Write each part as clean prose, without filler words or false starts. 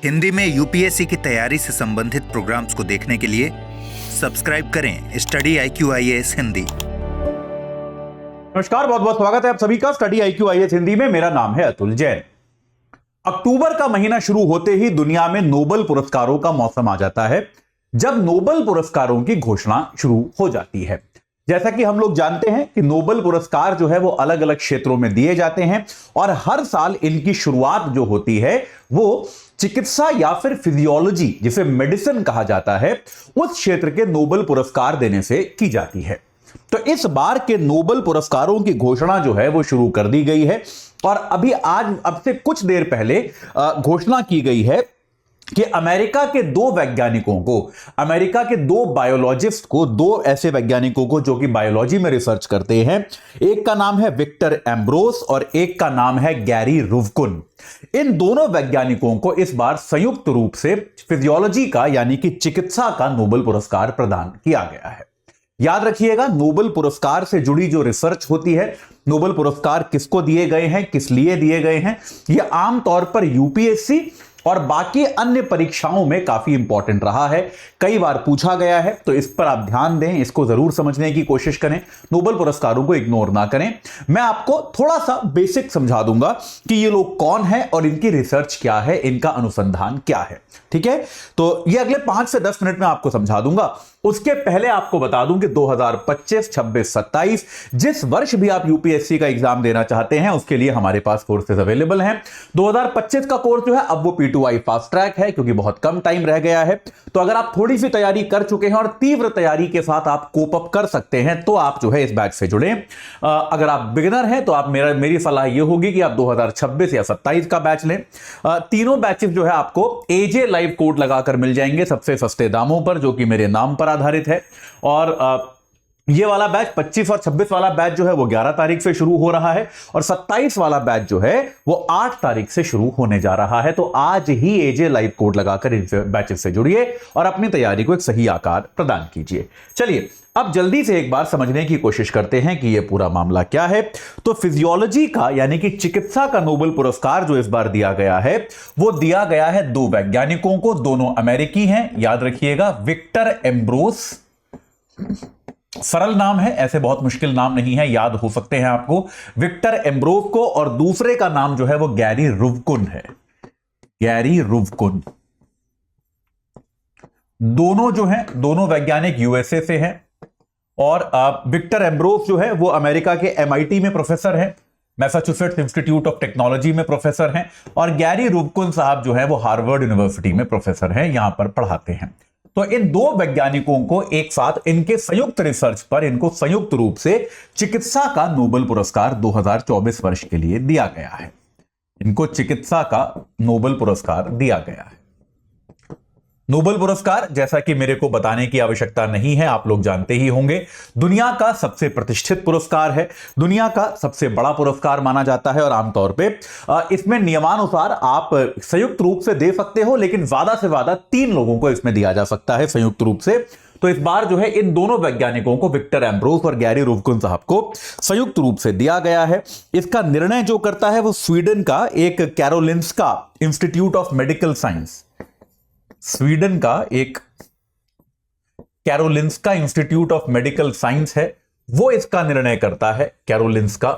हिंदी में यूपीएससी की तैयारी से संबंधित प्रोग्राम्स को देखने के लिए सब्सक्राइब करें स्टडी IQ IAS हिंदी। नमस्कार, बहुत बहुत स्वागत है आप सभी का स्टडी IQ IAS हिंदी में। मेरा नाम है अतुल जैन। अक्टूबर का महीना शुरू होते ही दुनिया में नोबेल पुरस्कारों का मौसम आ जाता है, जब नोबेल पुरस्कारों की घोषणा शुरू हो जाती है। जैसा कि हम लोग जानते हैं कि नोबेल पुरस्कार जो है वो अलग अलग क्षेत्रों में दिए जाते हैं और हर साल इनकी शुरुआत जो होती है वो चिकित्सा या फिर फिजियोलॉजी, जिसे मेडिसिन कहा जाता है, उस क्षेत्र के नोबेल पुरस्कार देने से की जाती है। तो इस बार के नोबेल पुरस्कारों की घोषणा जो है वो शुरू कर दी गई है और अब से कुछ देर पहले घोषणा की गई है कि अमेरिका के दो बायोलॉजिस्ट को, दो ऐसे वैज्ञानिकों को जो कि बायोलॉजी में रिसर्च करते हैं, एक का नाम है विक्टर एम्ब्रोस और एक का नाम है गैरी रुवकुन। इन दोनों वैज्ञानिकों को इस बार संयुक्त रूप से फिजियोलॉजी का यानी कि चिकित्सा का नोबेल पुरस्कार प्रदान किया गया है। याद रखिएगा, नोबेल पुरस्कार से जुड़ी जो रिसर्च होती है, नोबेल पुरस्कार किसको दिए गए हैं, किस लिए दिए गए हैं, यह आमतौर पर यूपीएससी और बाकी अन्य परीक्षाओं में काफी इंपॉर्टेंट रहा है, कई बार पूछा गया है। तो इस पर आप ध्यान दें, इसको जरूर समझने की कोशिश करें, नोबेल पुरस्कारों को इग्नोर ना करें। मैं आपको थोड़ा सा बेसिक समझा दूंगा कि ये लोग कौन है और इनकी रिसर्च क्या है, इनका अनुसंधान क्या है। ठीक है, तो ये अगले 5 से 10 मिनट में आपको समझा दूंगा। उसके पहले आपको बता दूं कि 2025, 26, 27 जिस वर्ष भी आप यूपीएससी का एग्जाम देना चाहते हैं उसके लिए हमारे पास कोर्सेज अवेलेबल हैं। 2025 का कोर्स जो है अब वो P2I फास्ट ट्रैक है, क्योंकि बहुत कम टाइम रह गया है। तो अगर आप थोड़ी सी तैयारी कर चुके हैं और तीव्र तैयारी के साथ आप कोप अप कर सकते हैं तो आप जो है इस बैच से जुड़े। अगर आप बिगिनर हैं तो आप मेरी सलाह यह होगी कि आप 2026 या 27 का बैच लें। तीनों बैचेस जो है आपको AJ लाइव कोड लगाकर मिल जाएंगे सबसे सस्ते दामों पर, जो कि मेरे नाम पर आधारित है। और ये वाला बैच 25 और 26 वाला बैच जो है वो 11 तारीख से शुरू हो रहा है और 27 वाला बैच जो है वो 8 तारीख से शुरू होने जा रहा है। तो आज ही AJ लाइव कोड लगाकर इन बैचेस से जुड़िए और अपनी तैयारी को एक सही आकार प्रदान कीजिए। चलिए अब जल्दी से एक बार समझने की कोशिश करते हैं कि यह पूरा मामला क्या है। तो फिजियोलॉजी का यानी कि चिकित्सा का नोबेल पुरस्कार जो इस बार दिया गया है वो दिया गया है दो वैज्ञानिकों को, दोनों अमेरिकी हैं। याद रखिएगा, विक्टर एम्ब्रोस, सरल नाम है, ऐसे बहुत मुश्किल नाम नहीं है, याद हो सकते हैं आपको, विक्टर एम्ब्रोस को, और दूसरे का नाम जो है वो गैरी रुवकुन है। गैरी रुवकुन दोनों जो हैं, दोनों वैज्ञानिक यूएसए से हैं और विक्टर एम्ब्रोस जो है वो अमेरिका के MIT में प्रोफेसर हैं, मैसाचुसेट्स इंस्टीट्यूट ऑफ टेक्नोलॉजी में प्रोफेसर हैं, और गैरी रुवकुन साहब जो है वो हार्वर्ड यूनिवर्सिटी में प्रोफेसर हैं, यहां पर पढ़ाते हैं। तो इन दो वैज्ञानिकों को एक साथ इनके संयुक्त रिसर्च पर इनको संयुक्त रूप से चिकित्सा का नोबेल पुरस्कार 2024 वर्ष के लिए दिया गया है। इनको चिकित्सा का नोबेल पुरस्कार दिया गया है। नोबेल पुरस्कार, जैसा कि मेरे को बताने की आवश्यकता नहीं है, आप लोग जानते ही होंगे, दुनिया का सबसे प्रतिष्ठित पुरस्कार है, दुनिया का सबसे बड़ा पुरस्कार माना जाता है और आमतौर पे इसमें नियमानुसार आप संयुक्त रूप से दे सकते हो, लेकिन ज्यादा से ज्यादा 3 लोगों को इसमें दिया जा सकता है संयुक्त रूप से। तो इस बार जो है इन दोनों वैज्ञानिकों को, विक्टर एम्ब्रोस और गैरी रुवकुन साहब को, संयुक्त रूप से दिया गया है। इसका निर्णय जो करता है वो स्वीडन का एक Karolinska institute of medical science, Sweden का एक Karolinska institute of medical science है, वो इसका निर्णय करता है। Karolinska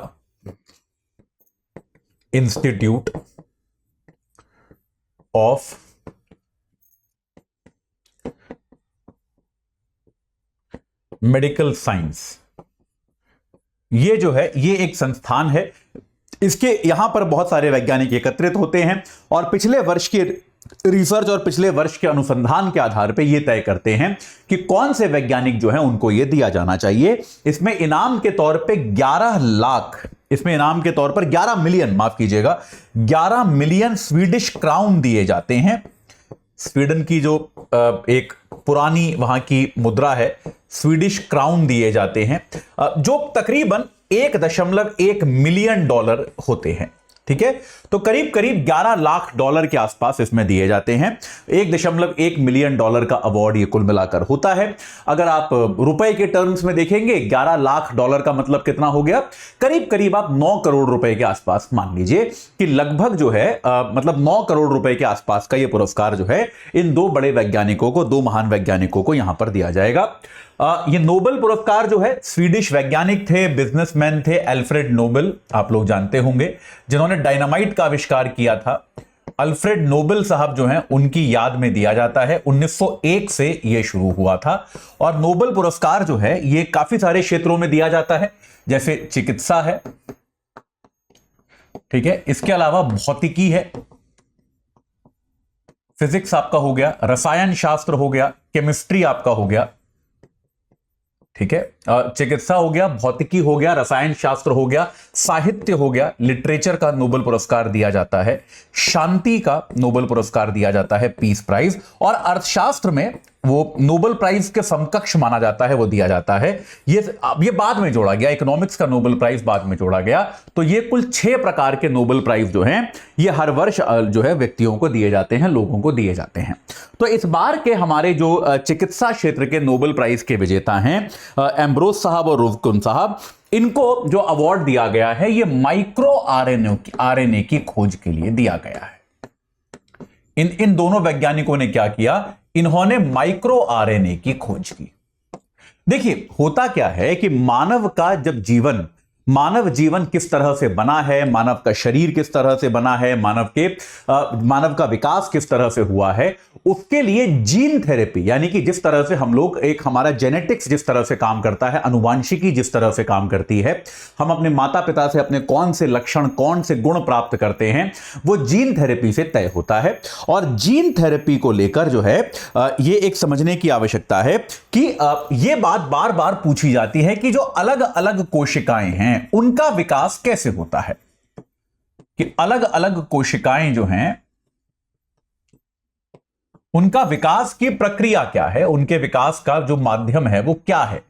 institute of medical science, ये जो है ये एक संस्थान है। इसके यहां पर बहुत सारे वैज्ञानिक एकत्रित होते हैं और पिछले वर्ष के रिसर्च और पिछले वर्ष के अनुसंधान के आधार पर यह तय करते हैं कि कौन से वैज्ञानिक जो है उनको यह दिया जाना चाहिए। इसमें इनाम के तौर पे 11 लाख, इसमें इनाम के तौर पर 11 मिलियन, माफ कीजिएगा, 11 मिलियन स्वीडिश क्राउन दिए जाते हैं। स्वीडन की जो एक पुरानी वहां की मुद्रा है, स्वीडिश क्राउन दिए जाते हैं, जो तकरीबन $1.1 मिलियन होते हैं। ठीक है, तो करीब करीब 11 लाख डॉलर के आसपास इसमें दिए जाते हैं। 1.1 मिलियन डॉलर का अवार्ड ये कुल मिलाकर होता है। अगर आप रुपए के टर्म्स में देखेंगे 11 लाख डॉलर का मतलब कितना हो गया, करीब करीब आप 9 करोड़ रुपए के आसपास मान लीजिए कि लगभग जो है मतलब 9 करोड़ रुपए के आसपास का ये पुरस्कार जो है इन दो बड़े वैज्ञानिकों को, दो महान वैज्ञानिकों को यहां पर दिया जाएगा। ये नोबेल पुरस्कार जो है स्वीडिश वैज्ञानिक थे, बिजनेसमैन थे, अल्फ्रेड नोबेल, आप लोग जानते होंगे, जिन्होंने डायनामाइट का आविष्कार किया था। अल्फ्रेड नोबेल साहब जो हैं उनकी याद में दिया जाता है। 1901 से ये शुरू हुआ था और नोबेल पुरस्कार जो है ये काफी सारे क्षेत्रों में दिया जाता है, जैसे चिकित्सा है, ठीक है, इसके अलावा भौतिकी है, फिजिक्स आपका हो गया, रसायन शास्त्र हो गया, केमिस्ट्री आपका हो गया, ठीक है, चिकित्सा हो गया, भौतिकी हो गया, रसायन शास्त्र हो गया, साहित्य हो गया, लिटरेचर का नोबेल पुरस्कार दिया जाता है, शांति का नोबेल पुरस्कार दिया जाता है, पीस प्राइज, और अर्थशास्त्र में वो नोबेल प्राइज के समकक्ष माना जाता है, वो दिया जाता है। ये बाद में जोड़ा गया, इकोनॉमिक्स का नोबेल प्राइज बाद में जोड़ा गया। तो ये कुल 6 प्रकार के नोबेल प्राइज जो हैं ये हर वर्ष जो है व्यक्तियों को दिए जाते हैं, लोगों को दिए जाते हैं। तो इस बार के हमारे जो चिकित्सा क्षेत्र के नोबेल प्राइज के विजेता हैं एम्ब्रोस साहब और रुवकुन साहब, इनको जो अवार्ड दिया गया है ये माइक्रो आरएनए की खोज के लिए दिया गया है। इन दोनों वैज्ञानिकों ने क्या किया, इन्होंने माइक्रो आरएनए की खोज की। देखिए होता क्या है कि मानव जीवन किस तरह से बना है, मानव का शरीर किस तरह से बना है, मानव का विकास किस तरह से हुआ है, उसके लिए जीन थेरेपी, यानी कि जिस तरह से हम लोग हमारा जेनेटिक्स जिस तरह से काम करता है, अनुवांशिकी जिस तरह से काम करती है, हम अपने माता पिता से अपने कौन से लक्षण, कौन से गुण प्राप्त करते हैं, वो जीन थेरेपी से तय होता है। और जीन थेरेपी को लेकर जो है ये एक समझने की आवश्यकता है कि ये बात बार बार पूछी जाती है कि जो अलग अलग कोशिकाएं हैं उनका विकास कैसे होता है, कि अलग अलग कोशिकाएं जो हैं उनका विकास की प्रक्रिया क्या है, उनके विकास का जो माध्यम है वो क्या है।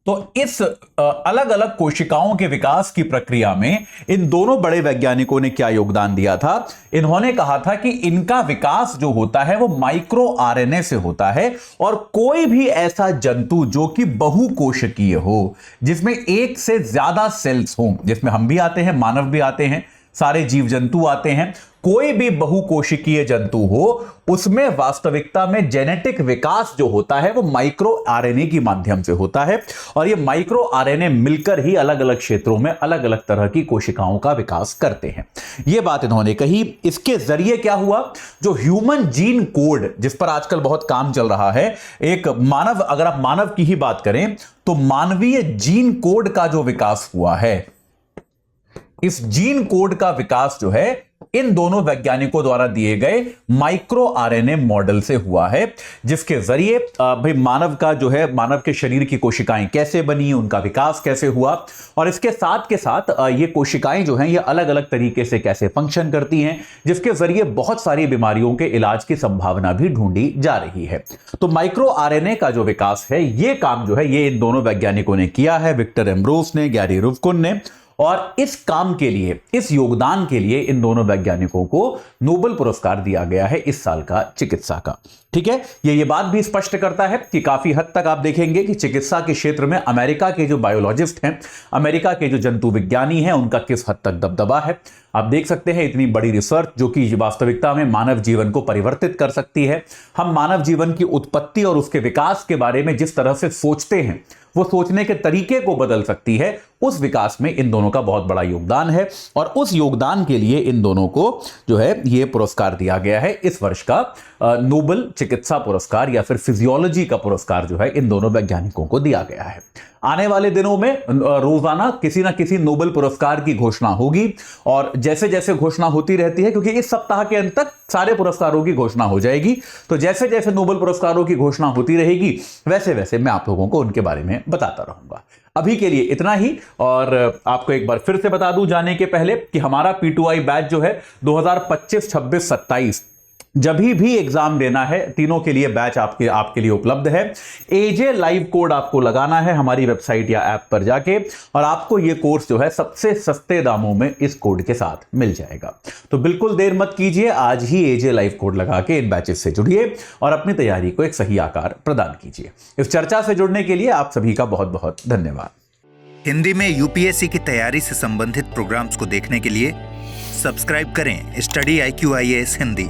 तो इस अलग अलग कोशिकाओं के विकास की प्रक्रिया में इन दोनों बड़े वैज्ञानिकों ने क्या योगदान दिया था, इन्होंने कहा था कि इनका विकास जो होता है वो माइक्रो आरएनए से होता है, और कोई भी ऐसा जंतु जो कि बहुकोशिकीय हो, जिसमें एक से ज्यादा सेल्स हो, जिसमें हम भी आते हैं, मानव भी आते हैं, सारे जीव जंतु आते हैं, कोई भी बहुकोशिकीय जंतु हो, उसमें वास्तविकता में जेनेटिक विकास जो होता है वो माइक्रो आरएनए के माध्यम से होता है। और ये माइक्रो आरएनए मिलकर ही अलग अलग क्षेत्रों में अलग अलग तरह की कोशिकाओं का विकास करते हैं। ये बात इन्होंने कही। इसके जरिए क्या हुआ, जो ह्यूमन जीन कोड जिस पर आजकल बहुत काम चल रहा है, एक मानव, अगर आप मानव की ही बात करें तो मानवीय जीन कोड का जो विकास हुआ है, इस जीन कोड का विकास जो है इन दोनों वैज्ञानिकों द्वारा दिए गए माइक्रो आरएनए मॉडल से हुआ है, जिसके जरिए भाई मानव का जो है, मानव के शरीर की कोशिकाएं कैसे बनी, उनका विकास कैसे हुआ, और इसके साथ के साथ ये कोशिकाएं जो हैं ये अलग अलग तरीके से कैसे फंक्शन करती हैं, जिसके जरिए बहुत सारी बीमारियों के इलाज की संभावना भी ढूंढी जा रही है। तो माइक्रो आरएनए का जो विकास है, ये काम जो है ये इन दोनों वैज्ञानिकों ने किया है, विक्टर एम्ब्रोस ने, गैरी रुवकुन ने। और इस काम के लिए, इस योगदान के लिए इन दोनों वैज्ञानिकों को नोबेल पुरस्कार दिया गया है इस साल का चिकित्सा का। ठीक है, ये बात भी स्पष्ट करता है कि काफी हद तक आप देखेंगे कि चिकित्सा के क्षेत्र में अमेरिका के जो बायोलॉजिस्ट हैं, अमेरिका के जो जंतु विज्ञानी हैं, उनका किस हद तक दबदबा है। आप देख सकते हैं इतनी बड़ी रिसर्च जो कि वास्तविकता में मानव जीवन को परिवर्तित कर सकती है। हम मानव जीवन की उत्पत्ति और उसके विकास के बारे में जिस तरह से सोचते हैं, वो सोचने के तरीके को बदल सकती है। उस विकास में इन दोनों का बहुत बड़ा योगदान है, और उस योगदान के लिए इन दोनों को जो है ये पुरस्कार दिया गया है। इस वर्ष का नोबेल चिकित्सा पुरस्कार या फिर फिजियोलॉजी का पुरस्कार जो है इन दोनों वैज्ञानिकों को दिया गया है। आने वाले दिनों में रोजाना किसी ना किसी नोबेल पुरस्कार की घोषणा होगी, और जैसे जैसे घोषणा होती रहती है, क्योंकि इस सप्ताह के अंत तक सारे पुरस्कारों की घोषणा हो जाएगी, तो जैसे जैसे नोबेल पुरस्कारों की घोषणा होती रहेगी वैसे वैसे मैं आप लोगों को उनके बारे में बताता रहूंगा। अभी के लिए इतना ही, और आपको एक बार फिर से बता दूं जाने के पहले कि हमारा P2I बैच जो है 2025, 26, 27 जब भी एग्जाम देना है, तीनों के लिए बैच आपके लिए उपलब्ध है। एजे लाइव कोड आपको लगाना है हमारी वेबसाइट या ऐप पर जाके, और आपको यह कोर्स जो है सबसे सस्ते दामों में इस कोड के साथ मिल जाएगा। तो बिल्कुल देर मत कीजिए, आज ही एजे लाइव कोड लगा के इन बैचेस से जुड़िए और अपनी तैयारी को एक सही आकार प्रदान कीजिए। इस चर्चा से जुड़ने के लिए आप सभी का बहुत बहुत धन्यवाद। हिंदी में यूपीएससी की तैयारी से संबंधित प्रोग्राम्स को देखने के लिए सब्सक्राइब करें स्टडी IQ IAS हिंदी।